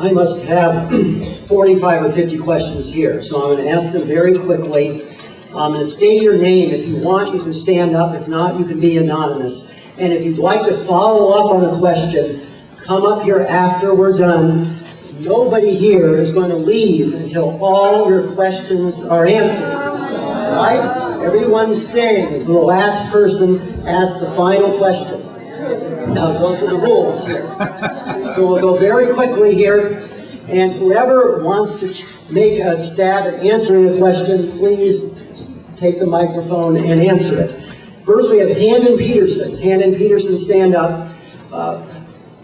I must have 45 or 50 questions here, so I'm going to ask them very quickly. I'm going to state your name. If you want, you can stand up. If not, you can be anonymous. And if you'd like to follow up on a question, come up here after we're done. Nobody here is going to leave until all your questions are answered. All right? Everyone's staying until the last person asks the final question. Now, those are the rules here. So we'll go very quickly here. And whoever wants to make a stab at answering a question, please take the microphone and answer it. First, we have Handon Peterson. Handon Peterson, stand up.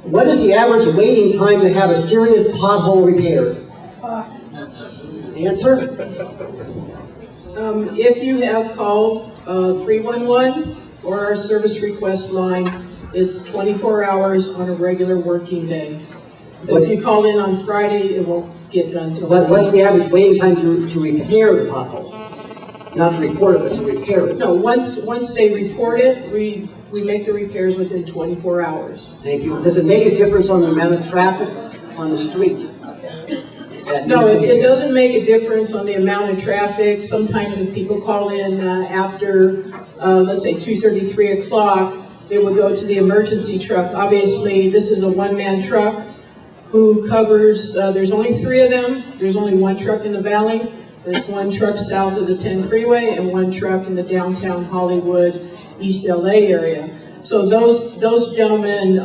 What is the average waiting time to have a serious pothole repaired? Answer? If you have called 311 or our service request line, it's 24 hours on a regular working day. If you call in on Friday, it won't get done till What's the average waiting time to repair the pothole? Not to report it, but to repair it. No, once they report it, we make the repairs within 24 hours. Thank you. Does it make a difference on the amount of traffic on the street? No, it doesn't make a difference on the amount of traffic. Sometimes if people call in after, let's say 2:30, 3 o'clock, they will go to the emergency truck. Obviously, this is a one-man truck who covers, there's only 3 of them. There's only 1 truck in the valley. There's 1 truck south of the 10 freeway and 1 truck in the downtown Hollywood, East LA area. So those gentlemen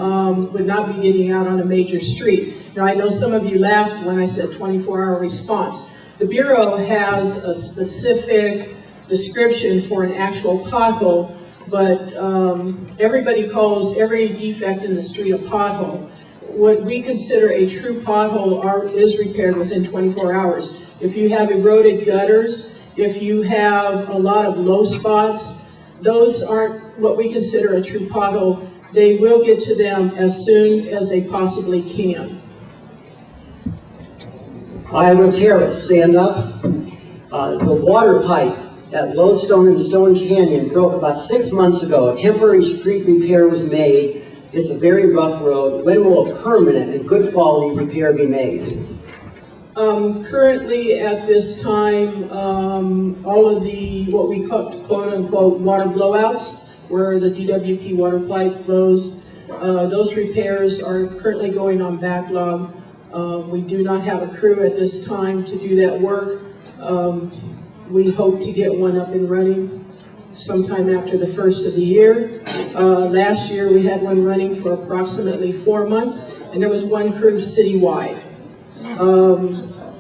would not be getting out on a major street. Now, I know some of you laughed when I said 24-hour response. The Bureau has a specific description for an actual pothole, but everybody calls every defect in the street a pothole. What we consider a true pothole is repaired within 24 hours. If you have eroded gutters, if you have a lot of low spots, those aren't what we consider a true pothole. They will get to them as soon as they possibly can. Iowa Terrace, stand up. The water pipe at Lodestone and Stone Canyon broke about 6 months ago. A temporary street repair was made. It's a very rough road. When will a permanent and good quality repair be made? Currently at this time, all of the, what we call quote unquote water blowouts, where the DWP water pipe blows, those repairs are currently going on backlog. We do not have a crew at this time to do that work. We hope to get one up and running sometime after the first of the year. Last year we had one running for approximately 4 months, and there was 1 crew citywide.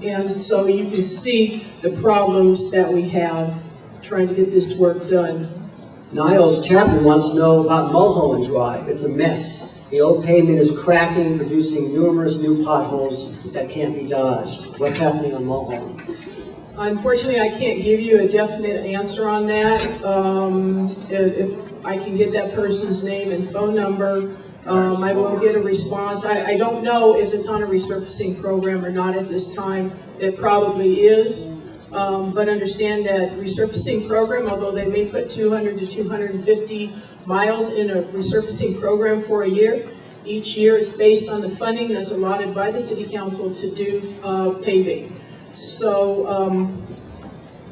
And so you can see the problems that we have trying to get this work done. Niles Chapman wants to know about Mulholland Drive. It's a mess. The old pavement is cracking, producing numerous new potholes that can't be dodged. What's happening on Mulholland? Unfortunately, I can't give you a definite answer on that. If I can get that person's name and phone number, I will get a response. I don't know if it's on a resurfacing program or not at this time. It probably is. But understand that resurfacing program, although they may put 200 to 250 miles in a resurfacing program for a year, each year it's based on the funding that's allotted by the City Council to do paving. So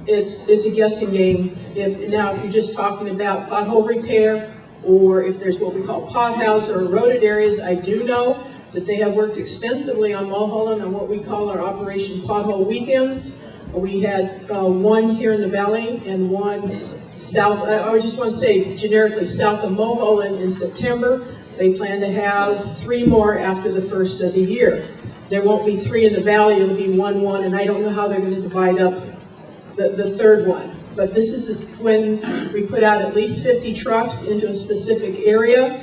it's a guessing game. If you're just talking about pothole repair, or if there's what we call potholes or eroded areas, I do know that they have worked extensively on Mulholland on what we call our Operation Pothole Weekends. We had 1 here in the valley and 1 south, I just want to say generically south of Mulholland in September. They plan to have 3 more after the first of the year. There won't be 3 in the valley, it'll be 1, and I don't know how they're going to divide up the third one. But this is when we put out at least 50 trucks into a specific area,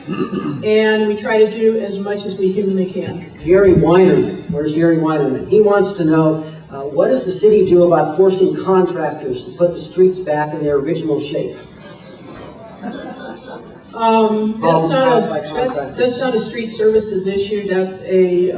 and we try to do as much as we humanly can. Jerry Weinerman, where's Jerry Weinerman? He wants to know, what does the city do about forcing contractors to put the streets back in their original shape? That's not a street services issue. That's a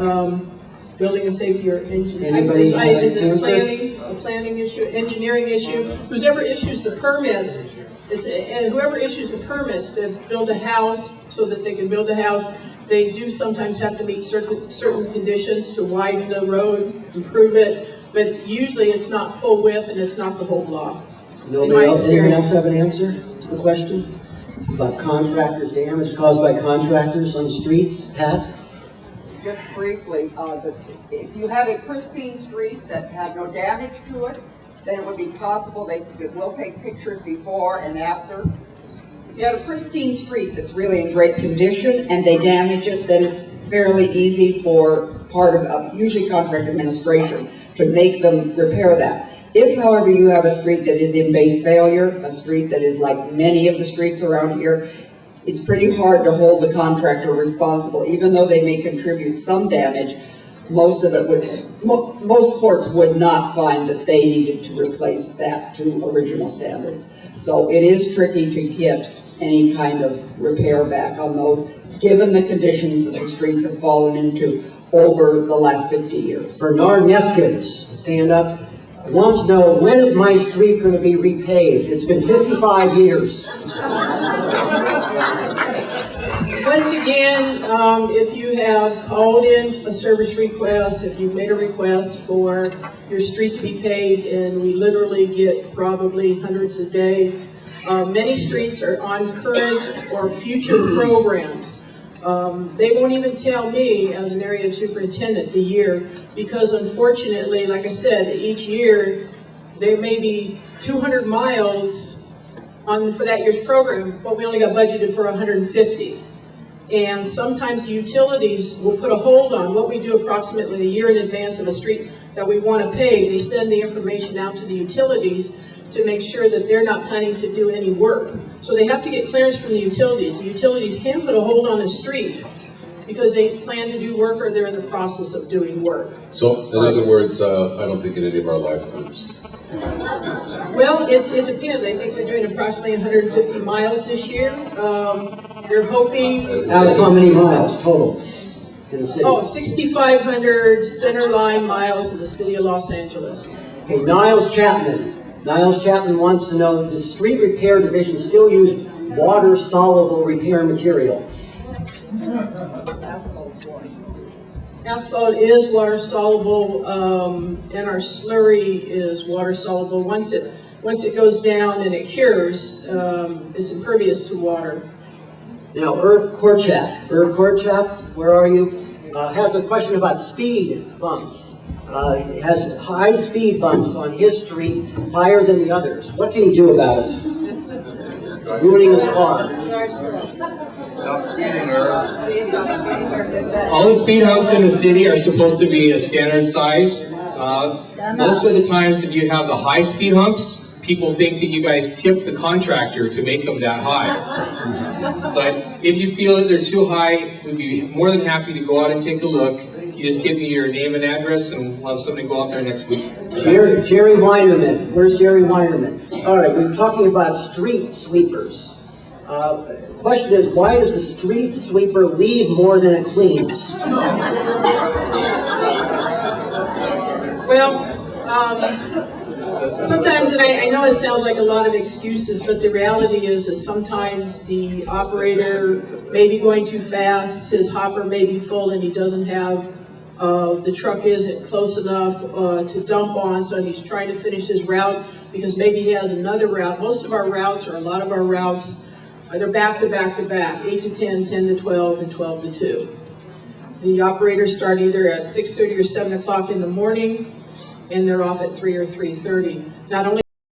building and safety or engineering. Is it a planning issue, engineering issue? Whoever issues the permits, whoever issues the permits to build a house so that they can build a house, They do sometimes have to meet certain conditions to widen the road, improve it, but usually it's not full width and it's not the whole block. Nobody else, anyone else have an answer to the question about contractors' damage caused by contractors on the streets? Pat? Just briefly, if you have a pristine street that had no damage to it, then it would be possible we'll take pictures before and after. If you had a pristine street that's really in great condition and they damage it, then it's fairly easy for part of usually contract administration to make them repair that. If, however, you have a street that is in base failure, a street that is like many of the streets around here, it's pretty hard to hold the contractor responsible, even though they may contribute some damage. Most of it would, most courts would not find that they needed to replace that to original standards. So it is tricky to get any kind of repair back on those, given the conditions that the streets have fallen into over the last 50 years. Bernard Nefkins, stand up. Wants to know, when is my street going to be repaved? It's been 55 years. Once again, if you have called in a service request, if you've made a request for your street to be paved, and we literally get probably hundreds a day, many streets are on current or future programs. They won't even tell me as an area superintendent the year, because unfortunately, like I said, each year there may be 200 miles for that year's program, but we only got budgeted for 150. And sometimes the utilities will put a hold on what we do approximately a year in advance of a street that we want to pave. They send the information out to the utilities to make sure that they're not planning to do any work. So they have to get clearance from the utilities. The utilities can put a hold on a street because they plan to do work or they're in the process of doing work. So, in other words, I don't think in any of our lifetimes. Well, it depends. I think they're doing approximately 150 miles this year. They're hoping... Out of how many miles total in the city? Oh, 6,500 center line miles in the city of Los Angeles. Okay, Niles Chapman. Niles Chapman wants to know, does the street repair division still use water-soluble repair material? Asphalt is water-soluble, and our slurry is water-soluble. Once it goes down and it cures, it's impervious to water. Now, Irv Korchak. Irv Korchak, where are you? Has a question about speed bumps. He has high speed bumps on his street, higher than the others. What can he do about it? It's ruining his car. Stop speeding, Irv. All the speed humps in the city are supposed to be a standard size. Most of the times if you have the high speed humps, people think that you guys tip the contractor to make them that high. But if you feel that they're too high, we'd be more than happy to go out and take a look. You just give me your name and address and we'll have somebody go out there next week. Jerry Weinerman. Where's Jerry Weinerman? All right, we're talking about street sweepers. Question is, why does the street sweeper leave more than it cleans? Well, sometimes, and I know it sounds like a lot of excuses, but the reality is sometimes the operator may be going too fast, his hopper may be full and he doesn't have, the truck isn't close enough to dump on, so he's trying to finish his route because maybe he has another route. Most of our routes, or a lot of our routes, they're back to back to back, 8 to 10, 10 to 12, and 12 to 2. The operators start either at 6:30 or 7 o'clock in the morning, and they're off at 3 or 3:30. Not only